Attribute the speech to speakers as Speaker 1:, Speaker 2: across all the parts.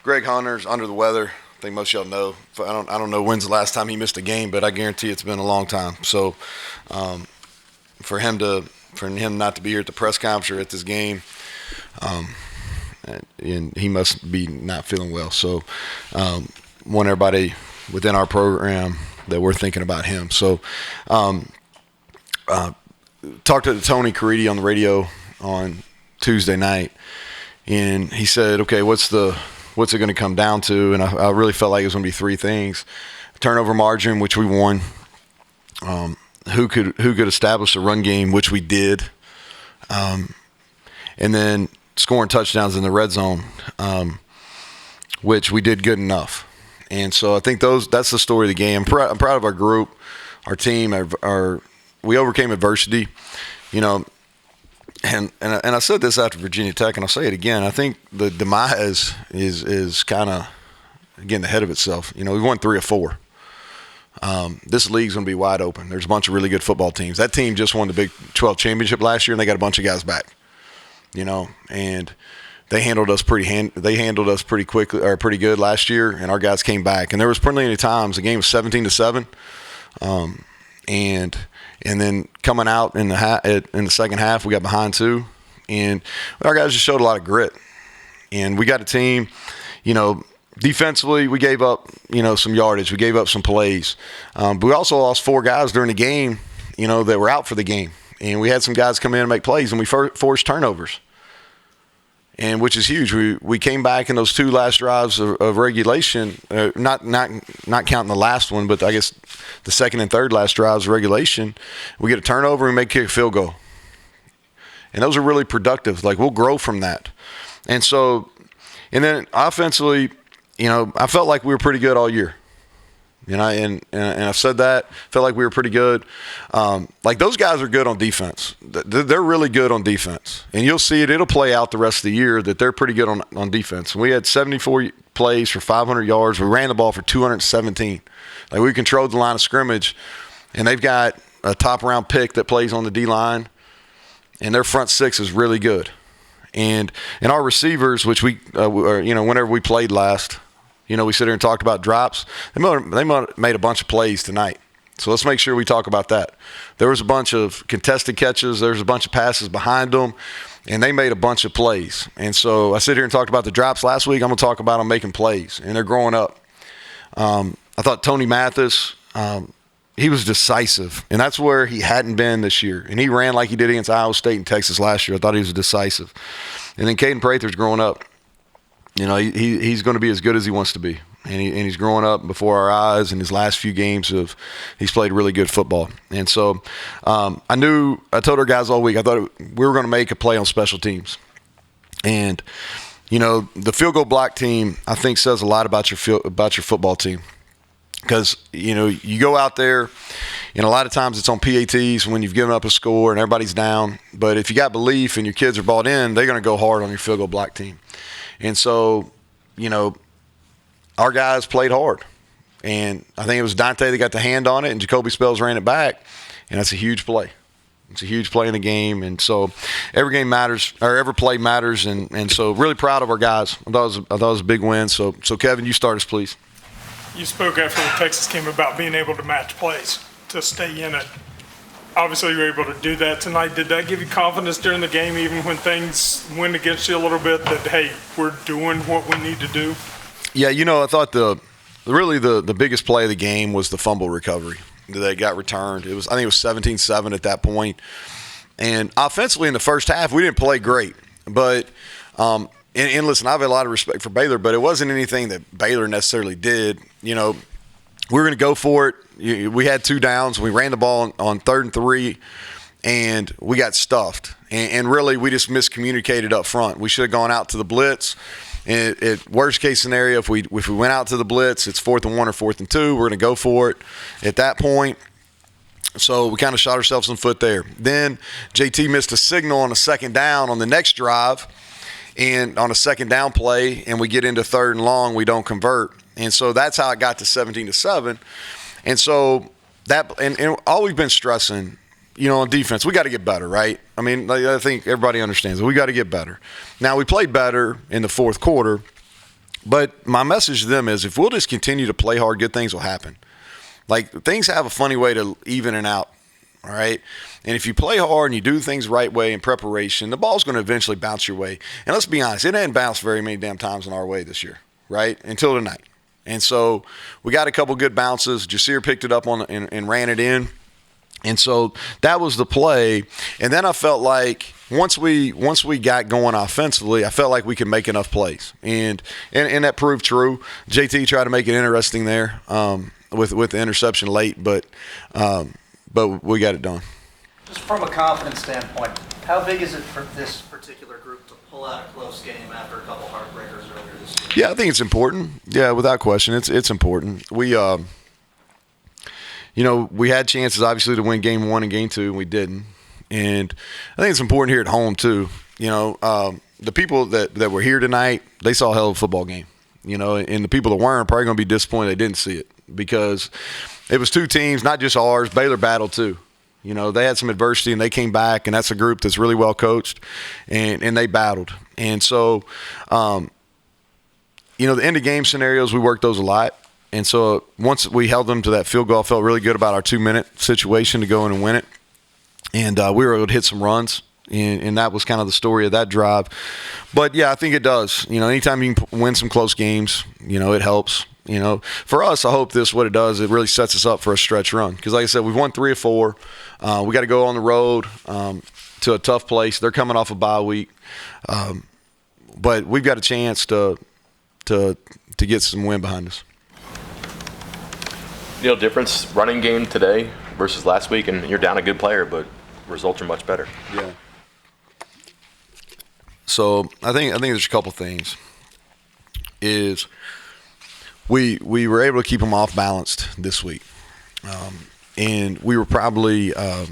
Speaker 1: Greg Hunter's under the weather. I think most of y'all know. I don't know when's the last time he missed a game, but I guarantee it's been a long time. So for him not to be here at the press conference or at this game, and he must be not feeling well. So want everybody within our program that we're thinking about him. So talked to Tony Caridi on the radio on Tuesday night, and he said, okay, what's it going to come down to? And I really felt like it was going to be three things: turnover margin, which we won, who could establish a run game, which we did, and then scoring touchdowns in the red zone, which we did good enough. And so I think that's the story of the game. I'm proud of our group, our team. We overcame adversity, and I said this after Virginia Tech, and I'll say it again. I think the demise is kind of getting ahead of itself. We won 3 of 4. This league's going to be wide open. There's a bunch of really good football teams. That team just won the Big 12 championship last year, and they got a bunch of guys back. And they handled us pretty quickly, or pretty good last year, and our guys came back. And there was plenty of times the game was 17-7, and then coming out in the second half, we got behind 2, and our guys just showed a lot of grit. And we got a team, defensively, we gave up, some yardage, we gave up some plays, but we also lost 4 guys during the game, that were out for the game. And we had some guys come in and make plays, and we forced turnovers, and which is huge. We came back in those 2 last drives of regulation, not counting the last one, but I guess the second and third last drives of regulation. We get a turnover and kick a field goal, and those are really productive. Like, we'll grow from that. And so, and then offensively, I felt like we were pretty good all year. And I've said that. Felt like we were pretty good. Like, those guys are good on defense. They're really good on defense. And you'll see it. It'll play out the rest of the year that they're pretty good on defense. We had 74 plays for 500 yards. We ran the ball for 217. Like, we controlled the line of scrimmage. And they've got a top-round pick that plays on the D-line. And their front 6 is really good. And our receivers, which we, whenever we played last – we sit here and talked about drops. They might have made a bunch of plays tonight. So let's make sure we talk about that. There was a bunch of contested catches. There was a bunch of passes behind them, and they made a bunch of plays. And so I sit here and talked about the drops last week. I'm going to talk about them making plays, and they're growing up. I thought Tony Mathis, he was decisive, and that's where he hadn't been this year. And he ran like he did against Iowa State and Texas last year. I thought he was decisive. And then Caden Prather's growing up. He's going to be as good as he wants to be. And he's growing up before our eyes. In his last few games, he's played really good football. And so I told our guys all week, I thought we were going to make a play on special teams. And, the field goal block team, I think, says a lot about your football team. Because, you go out there, and a lot of times it's on PATs when you've given up a score and everybody's down. But if you got belief and your kids are bought in, they're going to go hard on your field goal block team. And so, our guys played hard. And I think it was Dante that got the hand on it, and Jacoby Spells ran it back. And that's a huge play. It's a huge play in the game. And so every game matters, or every play matters. And so really proud of our guys. I thought it was a big win. So Kevin, you start us, please.
Speaker 2: You spoke after the Texas game about being able to match plays to stay in it. Obviously, you were able to do that tonight. Did that give you confidence during the game, even when things went against you a little bit, that, hey, we're doing what we need to do?
Speaker 1: Yeah, I thought the biggest play of the game was the fumble recovery that got returned. I think it was 17-7 at that point. And offensively in the first half, we didn't play great. But and listen, I have a lot of respect for Baylor, but it wasn't anything that Baylor necessarily did. We were going to go for it. We had 2 downs. We ran the ball on 3rd and 3, and we got stuffed. And really, we just miscommunicated up front. We should have gone out to the blitz. And worst case scenario, if we went out to the blitz, it's 4th and 1 or 4th and 2. We're going to go for it at that point. So we kind of shot ourselves in the foot there. Then JT missed a signal on a 2nd down on the next drive, and on a 2nd down play, and we get into 3rd and long, we don't convert. And so that's how it got to 17-7. And so and all we've been stressing, on defense, we got to get better, right? I mean, I think everybody understands that we got to get better. Now, we played better in the fourth quarter, but my message to them is if we'll just continue to play hard, good things will happen. Like, things have a funny way to even and out, all right? And if you play hard and you do things the right way in preparation, the ball's going to eventually bounce your way. And let's be honest, it didn't bounce very many damn times in our way this year, right, until tonight. And so we got a couple good bounces. Jasir picked it up and ran it in. And so that was the play. And then I felt like once we got going offensively, I felt like we could make enough plays. And that proved true. JT tried to make it interesting there with the interception late, but we got it done.
Speaker 3: Just from a confidence standpoint, how big is it for this particular group to pull out a close game after a couple heartbreakers earlier this year?
Speaker 1: Yeah, I think it's important. Yeah, without question, it's important. We we had chances obviously to win game 1 and game 2, and we didn't. And I think it's important here at home too. The people that were here tonight, they saw a hell of a football game. And the people that weren't are probably going to be disappointed they didn't see it because it was two teams, not just ours. Baylor battled too. They had some adversity and they came back, and that's a group that's really well coached, and they battled. And so, the end of game scenarios, we worked those a lot. And so once we held them to that field goal, I felt really good about our 2-minute situation to go in and win it. And we were able to hit some runs, and that was kind of the story of that drive. But, yeah, I think it does. Anytime you can win some close games, it helps. For us, I hope what it does, it really sets us up for a stretch run. Because, like I said, we've won 3 or 4. We got to go on the road to a tough place. They're coming off a bye week. But we've got a chance to get some win behind us.
Speaker 4: Difference running game today versus last week, and you're down a good player, but results are much better.
Speaker 1: Yeah. So I think there's a couple things. Is we were able to keep them off balanced this week, and we were probably the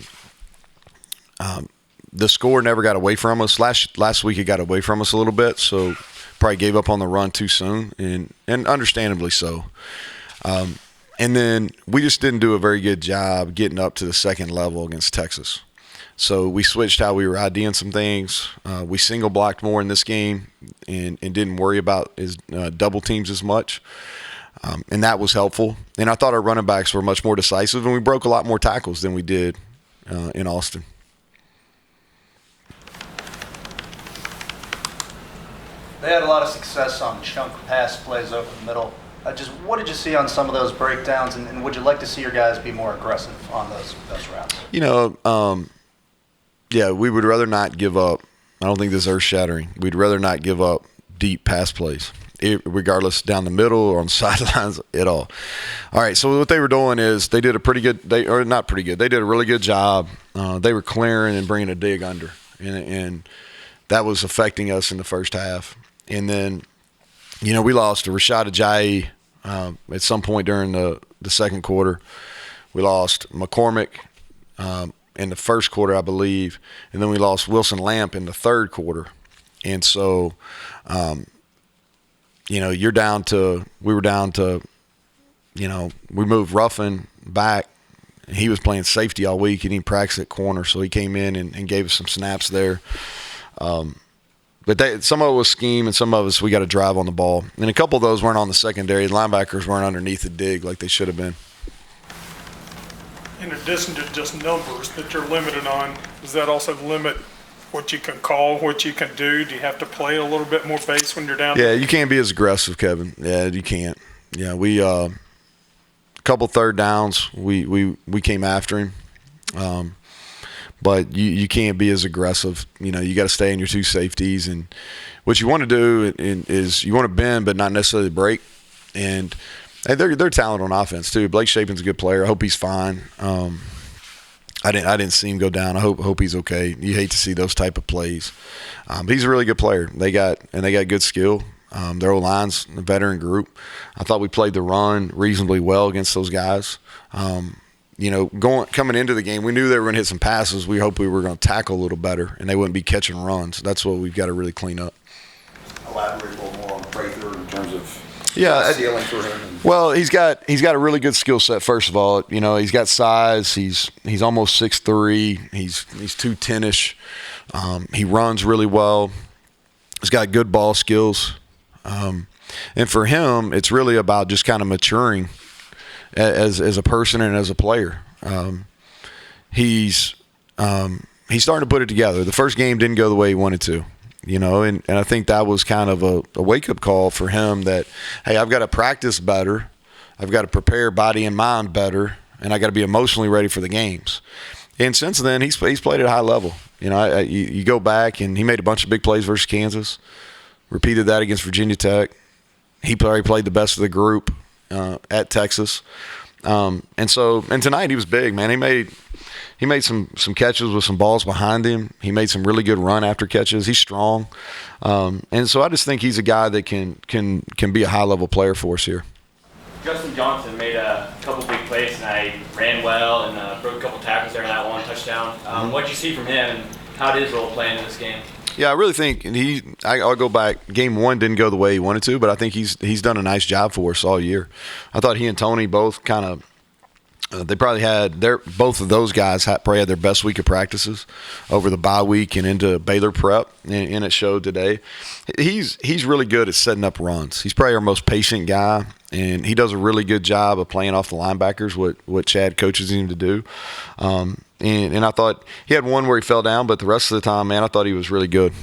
Speaker 1: score never got away from us. Last week it got away from us a little bit, so probably gave up on the run too soon, and understandably so. And then we just didn't do a very good job getting up to the second level against Texas. So we switched how we were IDing some things. We single blocked more in this game and didn't worry about double teams as much. And that was helpful. And I thought our running backs were much more decisive, and we broke a lot more tackles than we did in Austin.
Speaker 3: They had a lot of success on chunk pass plays over the middle. Just what did you see on some of those breakdowns, and would you like to see your guys be more aggressive on those routes?
Speaker 1: Yeah, we would rather not give up. I don't think this is earth-shattering. We'd rather not give up deep pass plays, regardless down the middle or on the sidelines at all. All right, so what they were doing is they did a pretty good – they did a really good job. They were clearing and bringing a dig under, and that was affecting us in the first half. And then, we lost to Rashad Ajayi at some point during the second quarter. We lost McCormick in the first quarter, I believe, and then we lost Wilson Lamp in the third quarter. And so, we were down to, we moved Ruffin back. He was playing safety all week. He didn't practice at corner, so he came in and gave us some snaps there. But some of it was scheme, and some of us we got to drive on the ball. And a couple of those weren't on the secondary. The linebackers weren't underneath the dig like they should have been.
Speaker 2: In addition to just numbers that you're limited on, does that also limit what you can call, what you can do? Do you have to play a little bit more base when you're down?
Speaker 1: Yeah, you can't be as aggressive, Kevin. Yeah, you can't. Yeah, we a couple third downs, we came after him. But you can't be as aggressive. You got to stay in your two safeties. And what you want to do is you want to bend but not necessarily break. And they're talented on offense too. Blake Shapen's a good player. I hope he's fine. I didn't see him go down. I hope he's okay. You hate to see those type of plays. He's a really good player. They got good skill. Their O-line's a veteran group. I thought we played the run reasonably well against those guys. Coming into the game, we knew they were going to hit some passes. We hoped we were going to tackle a little better, and they wouldn't be catching runs. That's what we've got to really clean up.
Speaker 5: Elaborate a little more on the breakthrough in terms of
Speaker 1: Yeah,
Speaker 5: ceiling for him.
Speaker 1: well, he's got a really good skill set. First of all, he's got size. He's almost 6'3". He's 210-ish. He runs really well. He's got good ball skills. And for him, it's really about just kind of maturing as a person and as a player. He's starting to put it together. The first game didn't go the way he wanted to. And I think that was kind of a wake-up call for him that, hey, I've got to practice better. I've got to prepare body and mind better, and I got to be emotionally ready for the games. And since then, he's played at a high level. You go back, and he made a bunch of big plays versus Kansas, repeated that against Virginia Tech. He probably played the best of the group at Texas. And tonight he was big, man. He made some catches with some balls behind him. He made some really good run after catches. He's strong. And so I just think he's a guy that can be a high-level player for us here.
Speaker 6: Justin Johnson made a couple big plays tonight, ran well, and broke a couple tackles there in that one touchdown. What did you see from him, and how did his role play in this game?
Speaker 1: Yeah, I really think I'll go back. Game 1 didn't go the way he wanted to, but I think he's done a nice job for us all year. I thought he and Tony both kind of they probably had both of those guys probably had their best week of practices over the bye week and into Baylor prep, and it showed today. He's really good at setting up runs. He's probably our most patient guy, and he does a really good job of playing off the linebackers, what Chad coaches him to do. And I thought he had one where he fell down, but the rest of the time, man, I thought he was really good.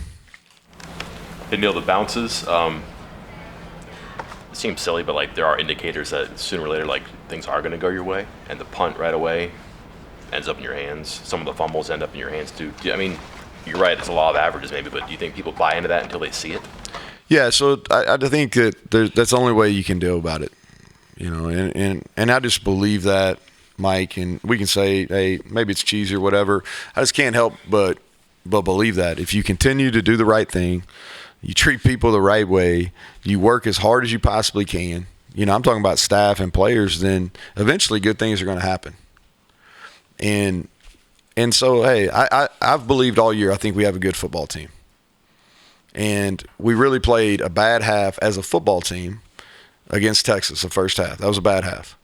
Speaker 4: Hey, Neal, the bounces, it seems silly, but there are indicators that sooner or later things are going to go your way, and the punt right away ends up in your hands. Some of the fumbles end up in your hands too. I mean, you're right, it's a law of averages maybe, but do you think people buy into that until they see it?
Speaker 1: Yeah, so I think that that's the only way you can deal about it, and I just believe that, Mike, and we can say, hey, maybe it's cheesy or whatever. I just can't help but believe that if you continue to do the right thing, you treat people the right way, you work as hard as you possibly can, I'm talking about staff and players, then eventually good things are going to happen. And so, hey, I've believed all year I think we have a good football team. And we really played a bad half as a football team against Texas the first half. That was a bad half.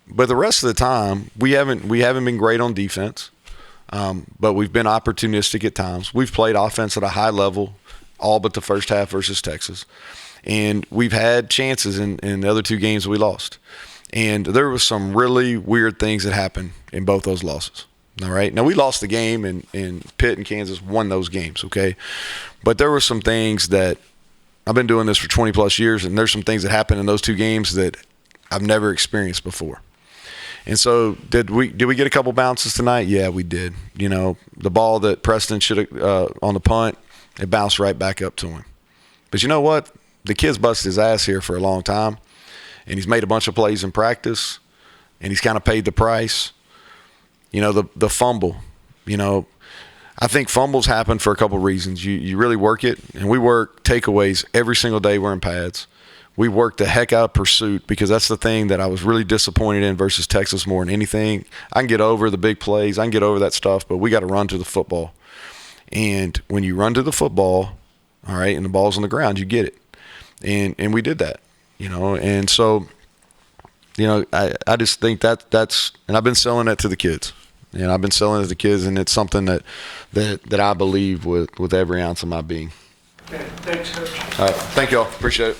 Speaker 1: But the rest of the time, we haven't been great on defense. But we've been opportunistic at times. We've played offense at a high level, all but the first half versus Texas. And we've had chances in the other two games we lost. And there was some really weird things that happened in both those losses. All right. Now, we lost the game, and Pitt and Kansas won those games, okay? But there were some things that I've been doing this for 20-plus years, and there's some things that happened in those two games that I've never experienced before. And so did we get a couple bounces tonight? Yeah, we did. The ball that Preston should have on the punt, it bounced right back up to him. But you know what? The kid's busted his ass here for a long time, and he's made a bunch of plays in practice, and he's kind of paid the price. The fumble, I think fumbles happen for a couple reasons. You really work it, and we work takeaways every single day wearing pads. We worked the heck out of pursuit because that's the thing that I was really disappointed in versus Texas more than anything. I can get over the big plays. I can get over that stuff, but we got to run to the football. And when you run to the football, all right, and the ball's on the ground, you get it. And we did that, And so, I just think that's – and I've been selling that to the kids. And I've been selling it to the kids, and it's something that I believe with every ounce of my being.
Speaker 2: Okay, thanks, Coach.
Speaker 1: All right, thank you all. Appreciate it.